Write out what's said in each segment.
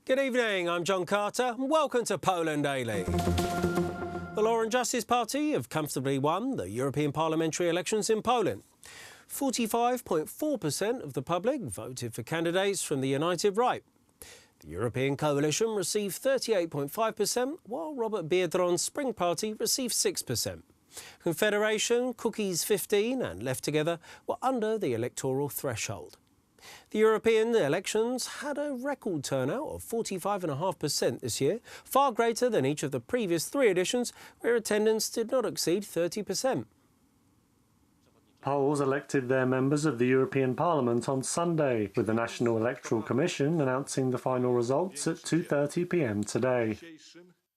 Good evening, I'm John Carter and welcome to Poland Daily. The Law and Justice Party have comfortably won the European parliamentary elections in Poland. 45.4% of the public voted for candidates from the United Right. The European coalition received 38.5%, while Robert Biedron's Spring Party received 6%. Confederation, Cookies 15 and Left Together were under the electoral threshold. The European elections had a record turnout of 45.5% this year, far greater than each of the previous three editions, where attendance did not exceed 30%. Poles elected their members of the European Parliament on Sunday, with the National Electoral Commission announcing the final results at 2:30 p.m. today.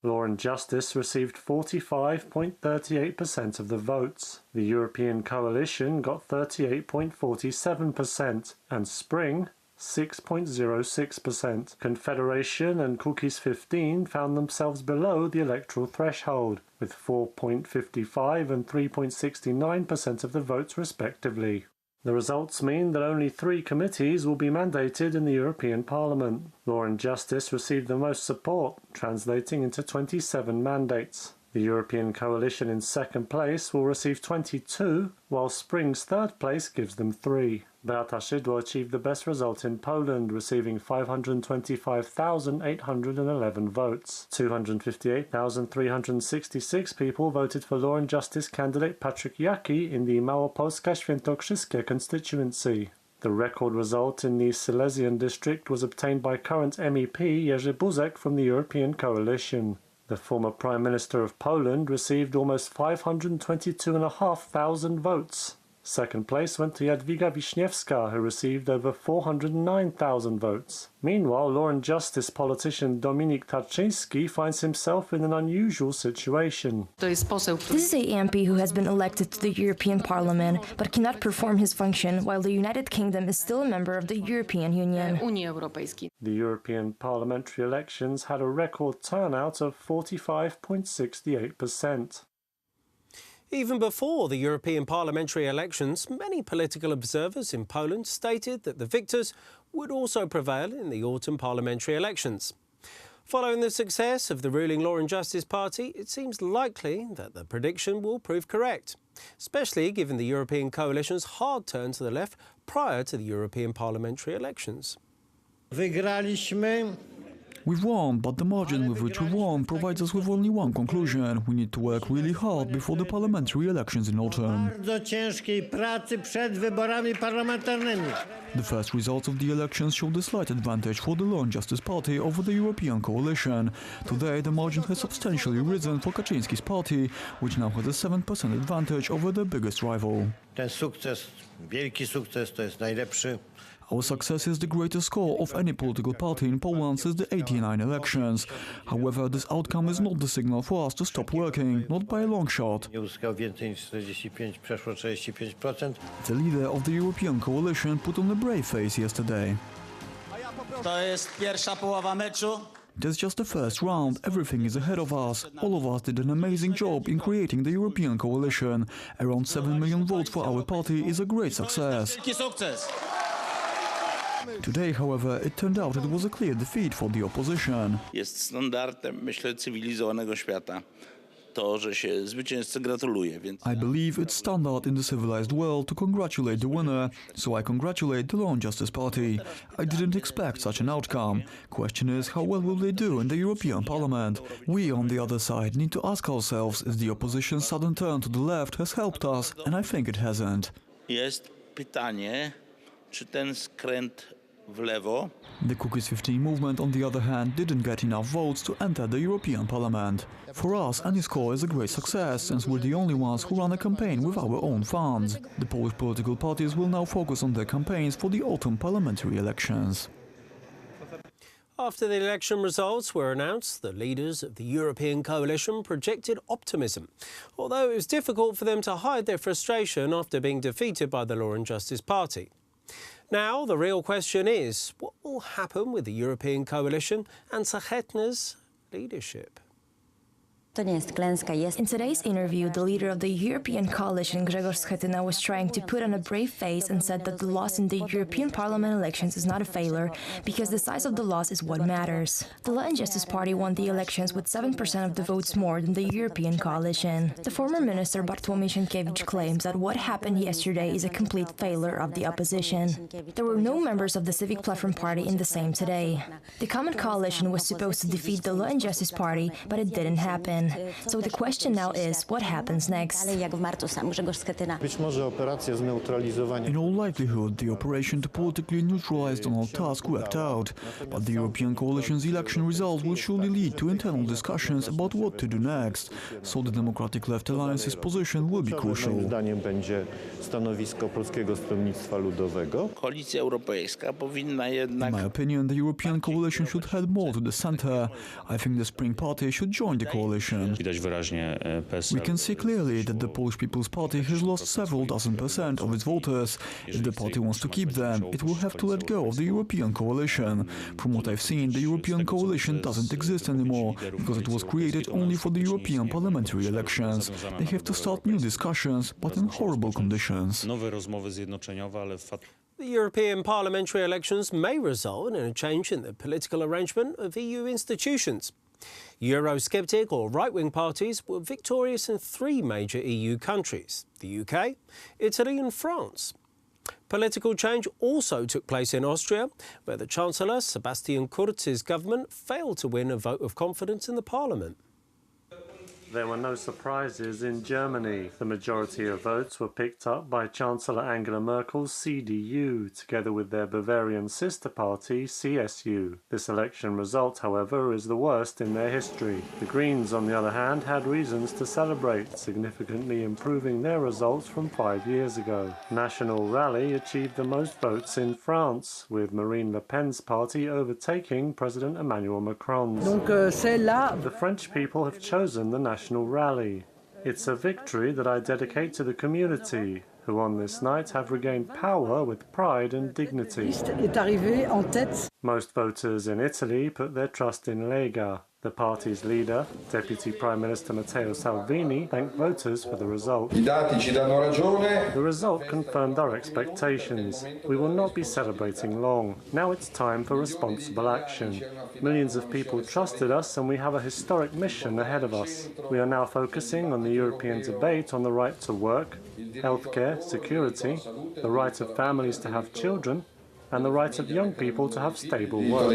Law and Justice received 45.38% of the votes. The European Coalition got 38.47%, and Spring 6.06%. Confederation and Cookies 15 found themselves below the electoral threshold, with 4.55 and 3.69% of the votes respectively. The results mean that only 3 committees will be mandated in the European Parliament. Law and Justice received the most support, translating into 27 mandates. The European Coalition in second place will receive 22, while Spring's third place gives them 3. Beata Szydło achieved the best result in Poland, receiving 525,811 votes. 258,366 people voted for Law and Justice candidate Patryk Jaki in the Małopolska Świętokrzyskie constituency. The record result in the Silesian district was obtained by current MEP Jerzy Buzek from the European Coalition. The former Prime Minister of Poland received almost 522,500 votes. Second place went to Jadwiga Wiśniewska, who received over 409,000 votes. Meanwhile, Law and Justice politician Dominik Tarczyński finds himself in an unusual situation. This is a MP who has been elected to the European Parliament, but cannot perform his function while the United Kingdom is still a member of the European Union. The European parliamentary elections had a record turnout of 45.68%. Even before the European parliamentary elections, many political observers in Poland stated that the victors would also prevail in the autumn parliamentary elections. Following the success of the ruling Law and Justice Party, it seems likely that the prediction will prove correct, especially given the European coalition's hard turn to the left prior to the European parliamentary elections. We've won, but the margin with which we won provides us with only one conclusion. We need to work really hard before the parliamentary elections in autumn. The first results of the elections showed a slight advantage for the Law and Justice Party over the European coalition. Today, the margin has substantially risen for Kaczyński's party, which now has a 7% advantage over their biggest rival. Our success is the greatest score of any political party in Poland since the '89 elections. However, this outcome is not the signal for us to stop working, not by a long shot. The leader of the European coalition put on a brave face yesterday. That's just the first round. Everything is ahead of us. All of us did an amazing job in creating the European coalition. Around 7 million votes for our party is a great success. Today, however, it turned out it was a clear defeat for the opposition. Jest standardem, myślę, cywilizowanego świata. To, że się zwycięzcy gratuluje, więc... I believe it's standard in the civilized world to congratulate the winner, so I congratulate the Law and Justice Party. I didn't expect such an outcome. Question is, how well will they do in the European Parliament? We, on the other side, need to ask ourselves if the opposition's sudden turn to the left has helped us, and I think it hasn't. Jest pytanie, czy ten skręt w lewo... The Cookies 15 movement, on the other hand, didn't get enough votes to enter the European Parliament. For us, any score is a great success, since we're the only ones who run a campaign with our own funds. The Polish political parties will now focus on their campaigns for the autumn parliamentary elections. After the election results were announced, the leaders of the European coalition projected optimism, although it was difficult for them to hide their frustration after being defeated by the Law and Justice Party. Now, the real question is, what will happen with the European coalition and Szechetna's leadership? In today's interview, the leader of the European coalition, Grzegorz Schetyna, was trying to put on a brave face and said that the loss in the European Parliament elections is not a failure because the size of the loss is what matters. The Law and Justice Party won the elections with 7% of the votes more than the European coalition. The former minister Bartłomiej Sienkiewicz claims that what happened yesterday is a complete failure of the opposition. There were no members of the Civic Platform Party in the Sejm today. The Common Coalition was supposed to defeat the Law and Justice Party, but it didn't happen. So the question now is, what happens next? In all likelihood, the operation to politically neutralize Donald Tusk worked out, but the European coalition's election result will surely lead to internal discussions about what to do next, so the Democratic Left Alliance's position will be crucial. In my opinion, the European coalition should head more to the center. I think the Spring Party should join the coalition. We can see clearly that the Polish People's Party has lost several dozen % of its voters. If the party wants to keep them, it will have to let go of the European coalition. From what I've seen, the European coalition doesn't exist anymore because it was created only for the European parliamentary elections. They have to start new discussions, but in horrible conditions. The European parliamentary elections may result in a change in the political arrangement of EU institutions. Eurosceptic or right-wing parties were victorious in 3 major EU countries: the UK, Italy and France. Political change also took place in Austria, where the Chancellor Sebastian Kurz's government failed to win a vote of confidence in the parliament. There were no surprises in Germany. The majority of votes were picked up by Chancellor Angela Merkel's CDU, together with their Bavarian sister party, CSU. This election result, however, is the worst in their history. The Greens, on the other hand, had reasons to celebrate, significantly improving their results from 5 years ago. National Rally achieved the most votes in France, with Marine Le Pen's party overtaking President Emmanuel Macron's. The French people have chosen the National Rally. It's a victory that I dedicate to the community, who on this night have regained power with pride and dignity. Most voters in Italy put their trust in Lega. The party's leader, Deputy Prime Minister Matteo Salvini, thanked voters for the result. The result confirmed our expectations. We will not be celebrating long. Now it's time for responsible action. Millions of people trusted us and we have a historic mission ahead of us. We are now focusing on the European debate on the right to work, healthcare, security, the right of families to have children, and the right of young people to have stable work.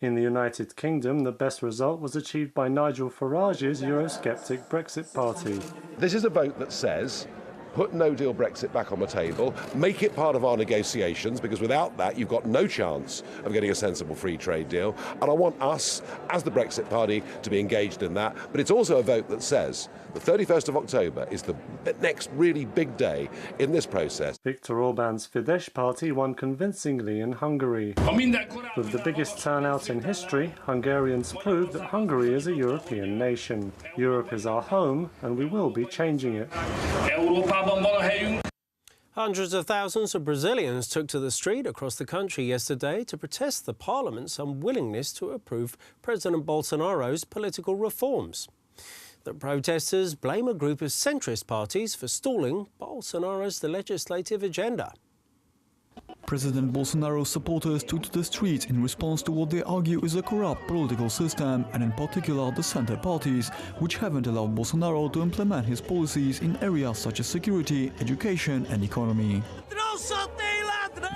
In the United Kingdom, the best result was achieved by Nigel Farage's Eurosceptic Brexit Party. This is a vote that says, put no-deal Brexit back on the table, make it part of our negotiations, because without that you've got no chance of getting a sensible free trade deal. And I want us, as the Brexit Party, to be engaged in that. But it's also a vote that says the 31st of October is the next really big day in this process. Viktor Orban's Fidesz party won convincingly in Hungary. With the biggest turnout in history, Hungarians proved that Hungary is a European nation. Europe is our home, and we will be changing it. Hundreds of thousands of Brazilians took to the street across the country yesterday to protest the parliament's unwillingness to approve President Bolsonaro's political reforms. The protesters blame a group of centrist parties for stalling Bolsonaro's legislative agenda. President Bolsonaro's supporters took to the streets in response to what they argue is a corrupt political system, and in particular the center parties, which haven't allowed Bolsonaro to implement his policies in areas such as security, education and economy.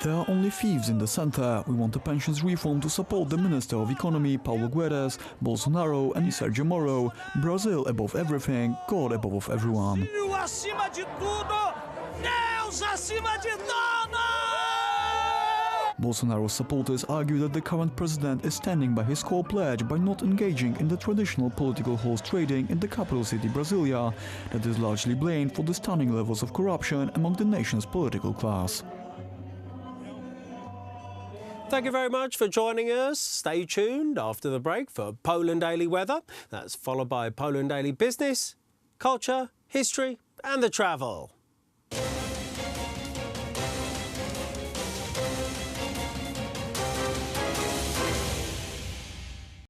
There are only thieves in the center. We want the pensions reform to support the Minister of Economy, Paulo Guedes, Bolsonaro and Sergio Moro. Brazil above everything, God above everyone. Bolsonaro's supporters argue that the current president is standing by his core pledge by not engaging in the traditional political horse trading in the capital city Brasilia, that is largely blamed for the stunning levels of corruption among the nation's political class. Thank you very much for joining us. Stay tuned after the break for Poland Daily Weather. That's followed by Poland Daily Business, Culture, History and the Travel.